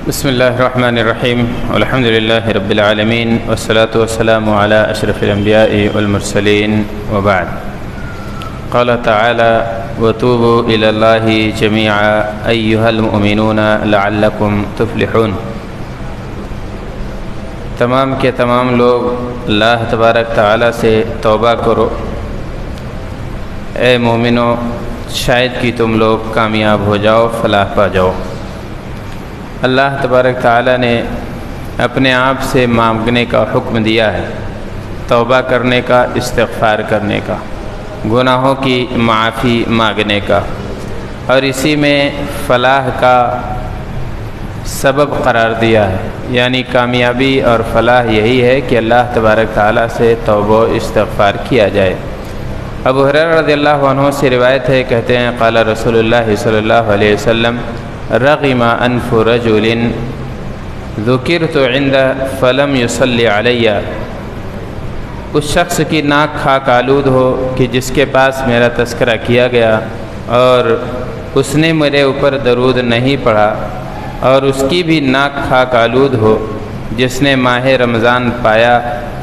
بسم الله الرحمن الرحيم والحمد لله رب العالمين والصلاة والسلام على أشرف الأنبياء والمرسلين وبعد. قال تعالى: وتوبوا إلى الله جميعا أيها المؤمنون لعلكم تفلحون. تمام کے تمام لوگ اللہ تبارک تعالیٰ سے توبہ کرو، اے مومنو، شاید کہ تم لوگ کامیاب ہو جاؤ، فلاح پا جاؤ. اللہ تبارک تعالیٰ نے اپنے آپ سے مانگنے کا حکم دیا ہے، توبہ کرنے کا، استغفار کرنے کا، گناہوں کی معافی مانگنے کا، اور اسی میں فلاح کا سبب قرار دیا ہے. یعنی کامیابی اور فلاح یہی ہے کہ اللہ تبارک تعالیٰ سے توبہ و استغفار کیا جائے. ابو ہریرہ رضی اللہ عنہ سے روایت ہے، کہتے ہیں قال رسول اللہ صلی اللہ علیہ وسلم: رغم انف رجل ذکرت عنده فلم يصلی علی. اس شخص کی ناک خاک آلود ہو کہ جس کے پاس میرا تذکرہ کیا گیا اور اس نے میرے اوپر درود نہیں پڑھا، اور اس کی بھی ناک خاک آلود ہو جس نے ماہ رمضان پایا.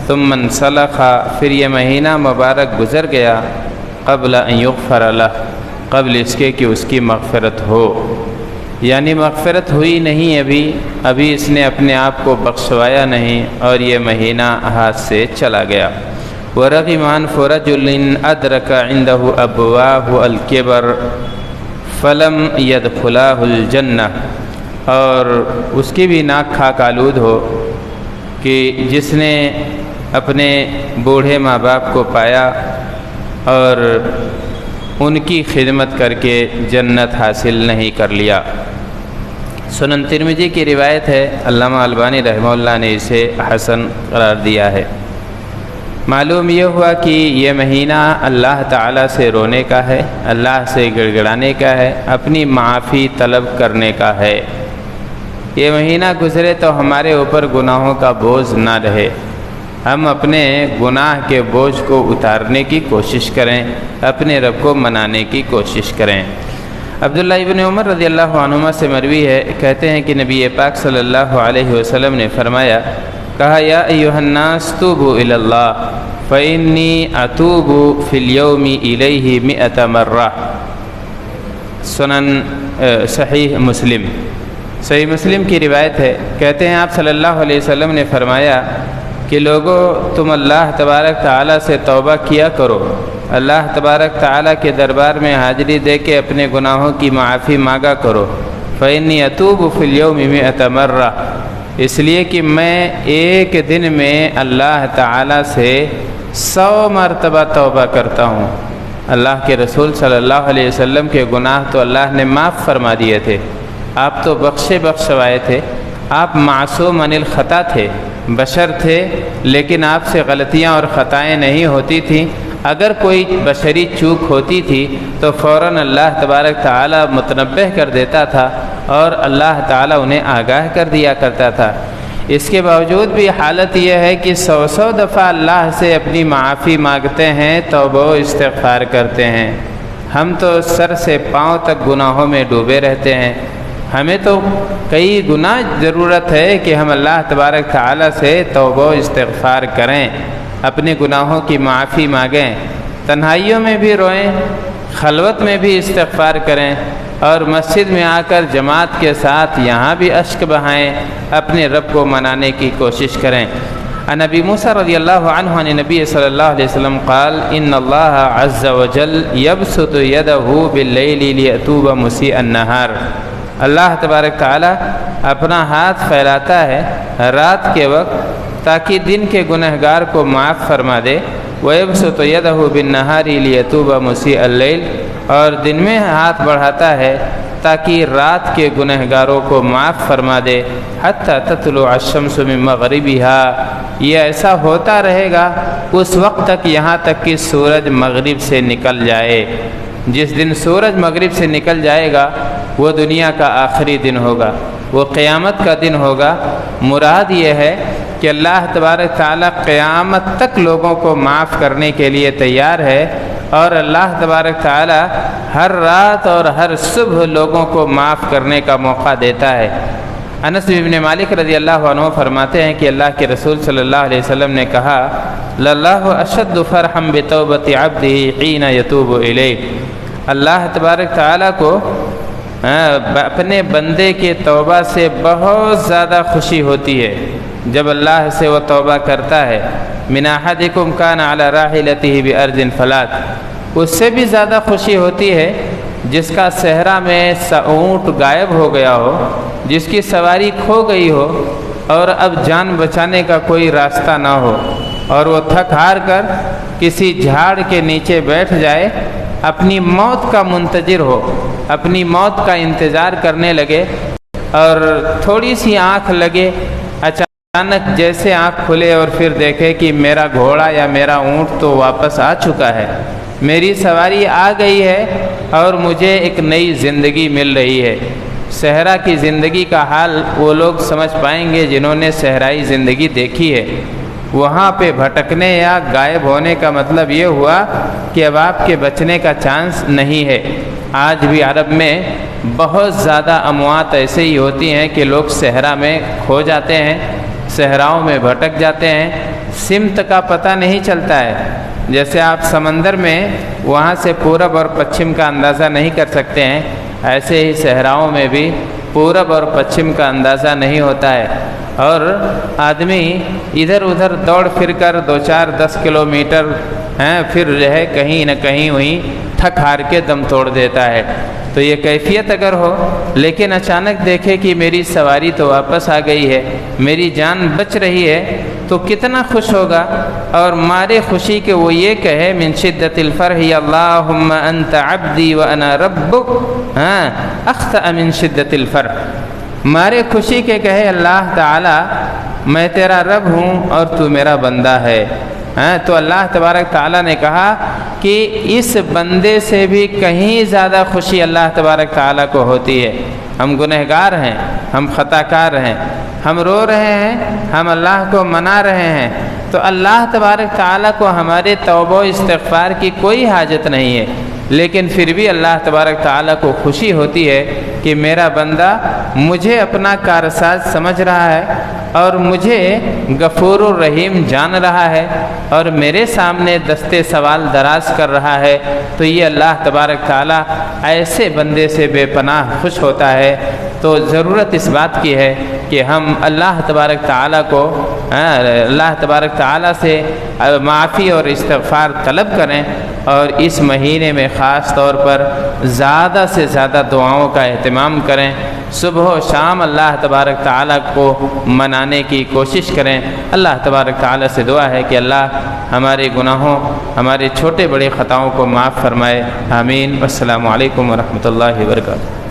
ثم انسلخ، پھر یہ مہینہ مبارک گزر گیا. قبل ان یغفر لہ، قبل اس کے کہ اس کی مغفرت ہو. یعنی مغفرت ہوئی نہیں، ابھی اس نے اپنے آپ کو بخشوایا نہیں اور یہ مہینہ ہاتھ سے چلا گیا. وَرَغِمَ أَنْفُ رَجُلٍ أَدْرَكَ عِنْدَهُ أَبْوَابُ الْكِبَرِ فَلَمْ يَدْخُلَاهُ الْجَنَّةِ. اور اس کی بھی ناک خاک آلود ہو کہ جس نے اپنے بوڑھے ماں باپ کو پایا اور ان کی خدمت کر کے جنت حاصل نہیں کر لیا. سنن ترمذی کی روایت ہے، علامہ البانی رحمہ اللہ نے اسے حسن قرار دیا ہے. معلوم یہ ہوا کہ یہ مہینہ اللہ تعالیٰ سے رونے کا ہے، اللہ سے گڑگڑانے کا ہے، اپنی معافی طلب کرنے کا ہے. یہ مہینہ گزرے تو ہمارے اوپر گناہوں کا بوجھ نہ رہے، ہم اپنے گناہ کے بوجھ کو اتارنے کی کوشش کریں، اپنے رب کو منانے کی کوشش کریں. عبداللہ ابن عمر رضی اللہ عنہما سے مروی ہے، کہتے ہیں کہ نبی پاک صلی اللہ علیہ وسلم نے فرمایا، کہا: یا ایھا الناس توبوا الی اللہ فانی اتوب فی اليوم الیہ 100 مرہ. سنن صحیح مسلم کی روایت ہے، کہتے ہیں آپ صلی اللہ علیہ وسلم نے فرمایا کہ لوگو، تم اللہ تبارک تعالیٰ سے توبہ کیا کرو، اللہ تبارک تعالیٰ کے دربار میں حاضری دے کے اپنے گناہوں کی معافی مانگا کرو. فإنی اتوب فی اليوم 100 مرہ، اس لیے کہ میں ایک دن میں اللہ تعالیٰ سے 100 مرتبہ توبہ کرتا ہوں. اللہ کے رسول صلی اللہ علیہ وسلم کے گناہ تو اللہ نے معاف فرما دیے تھے، آپ تو بخشوائے تھے، آپ معصوم عن الخطا تھے، بشر تھے، لیکن آپ سے غلطیاں اور خطائیں نہیں ہوتی تھیں. اگر کوئی بشری چوک ہوتی تھی تو فوراً اللہ تبارک تعالیٰ متنبہ کر دیتا تھا اور اللہ تعالیٰ انہیں آگاہ کر دیا کرتا تھا. اس کے باوجود بھی حالت یہ ہے کہ 100 دفعہ اللہ سے اپنی معافی مانگتے ہیں، توبہ و استغفار کرتے ہیں. ہم تو سر سے پاؤں تک گناہوں میں ڈوبے رہتے ہیں. ہمیں تو کئی گنا ضرورت ہے کہ ہم اللہ تبارک تعالیٰ سے توبہ و استغفار کریں، اپنے گناہوں کی معافی مانگیں، تنہائیوں میں بھی روئیں، خلوت میں بھی استغفار کریں، اور مسجد میں آ کر جماعت کے ساتھ یہاں بھی اشک بہائیں، اپنے رب کو منانے کی کوشش کریں. عن ابی موسیٰ رضی اللہ عنہ عن نبی صلی اللہ علیہ وسلم قال: ان اللہ عز وجل یبسط یدہ باللیل لیتوب مسیء النہار. اللہ تبارک تعالیٰ اپنا ہاتھ پھیلاتا ہے رات کے وقت تاکہ دن کے گنہگار کو معاف فرما دے. وَيَبْسُطُ يَدَهُ بِالنَّهَارِ لِيَتُوبَ مُسِيءَ اللَّيْلِ، اور دن میں ہاتھ بڑھاتا ہے تاکہ رات کے گنہگاروں کو معاف فرما دے. حَتَّى تَطْلُعَ الشَّمْسُ مِن مَغْرِبِهَا، یہ ایسا ہوتا رہے گا اس وقت تک، یہاں تک کہ سورج مغرب سے نکل جائے. جس دن سورج مغرب سے نکل جائے گا وہ دنیا کا آخری دن ہوگا، وہ قیامت کا دن ہوگا. مراد یہ ہے کہ اللہ تبارک تعالیٰ قیامت تک لوگوں کو معاف کرنے کے لیے تیار ہے، اور اللہ تبارک تعالیٰ ہر رات اور ہر صبح لوگوں کو معاف کرنے کا موقع دیتا ہے. انس بن مالک رضی اللہ عنہ فرماتے ہیں کہ اللہ کے رسول صلی اللہ علیہ وسلم نے کہا للہ اشد فرحا بتوبۃ عبدہ حین یتوب الیہ، اللہ تبارک تعالیٰ کو اپنے بندے کے توبہ سے بہت زیادہ خوشی ہوتی ہے جب اللہ سے وہ توبہ کرتا ہے۔ من احدکم کان علی راحلتہ بارض فلات، اس سے بھی زیادہ خوشی ہوتی ہے جس کا صحرا میں اونٹ غائب ہو گیا ہو، جس کی سواری کھو گئی ہو اور اب جان بچانے کا کوئی راستہ نہ ہو، اور وہ تھک ہار کر کسی جھاڑ کے نیچے بیٹھ جائے، اپنی موت کا منتظر ہو، اپنی موت کا انتظار کرنے لگے، اور تھوڑی سی آنکھ لگے، اچانک جیسے آنکھ کھلے اور پھر دیکھے کہ میرا گھوڑا یا میرا اونٹ تو واپس آ چکا ہے، میری سواری آ گئی ہے اور مجھے ایک نئی زندگی مل رہی ہے۔ صحرا کی زندگی کا حال وہ لوگ سمجھ پائیں گے جنہوں نے صحرائی زندگی دیکھی ہے۔ وہاں پہ بھٹکنے یا غائب ہونے کا مطلب یہ ہوا کہ اب آپ کے بچنے کا چانس نہیں ہے۔ آج بھی عرب میں بہت زیادہ اموات ایسے ہی ہوتی ہیں کہ لوگ صحرا میں کھو جاتے ہیں، صحراؤں میں بھٹک جاتے ہیں، سمت کا پتہ نہیں چلتا ہے۔ جیسے آپ سمندر میں وہاں سے پورب اور پچھم کا اندازہ نہیں کر سکتے ہیں، ایسے ہی صحراؤں میں بھی پورب اور پچھم کا اندازہ نہیں ہوتا ہے، اور آدمی ادھر ادھر دوڑ پھر کر 2-4-10 کلومیٹر پھر جو ہے کہیں نہ کہیں وہیں تھک ہار کے دم توڑ دیتا ہے۔ تو یہ کیفیت اگر ہو لیکن اچانک دیکھے کہ میری سواری تو واپس آ گئی ہے، میری جان بچ رہی ہے، تو کتنا خوش ہوگا، اور مارے خوشی کے وہ یہ کہے من شدت الفرح اللہم انت عبدی وانا ربک اخطأ من شدت الفرح، مارے خوشی کے کہے اللہ تعالی میں تیرا رب ہوں اور تو میرا بندہ ہے۔ تو اللہ تبارک تعالیٰ نے کہا کہ اس بندے سے بھی کہیں زیادہ خوشی اللہ تبارک تعالیٰ کو ہوتی ہے۔ ہم گنہگار ہیں، ہم خطا کار ہیں، ہم رو رہے ہیں، ہم اللہ کو منا رہے ہیں، تو اللہ تبارک تعالیٰ کو ہمارے توبہ و استغفار کی کوئی حاجت نہیں ہے، لیکن پھر بھی اللہ تبارک تعالیٰ کو خوشی ہوتی ہے کہ میرا بندہ مجھے اپنا کارساز سمجھ رہا ہے اور مجھے غفور الرحیم جان رہا ہے اور میرے سامنے دستے سوال دراز کر رہا ہے، تو یہ اللہ تبارک تعالیٰ ایسے بندے سے بے پناہ خوش ہوتا ہے۔ تو ضرورت اس بات کی ہے کہ ہم اللہ تبارک تعالیٰ کو اللہ تبارک تعالیٰ سے معافی اور استغفار طلب کریں، اور اس مہینے میں خاص طور پر زیادہ سے زیادہ دعاؤں کا اہتمام کریں، صبح و شام اللہ تبارک تعالیٰ کو منانے کی کوشش کریں۔ اللہ تبارک تعالیٰ سے دعا ہے کہ اللہ ہمارے گناہوں، ہمارے چھوٹے بڑے خطاؤں کو معاف فرمائے، آمین۔ السلام علیکم ورحمۃ اللہ وبرکاتہ۔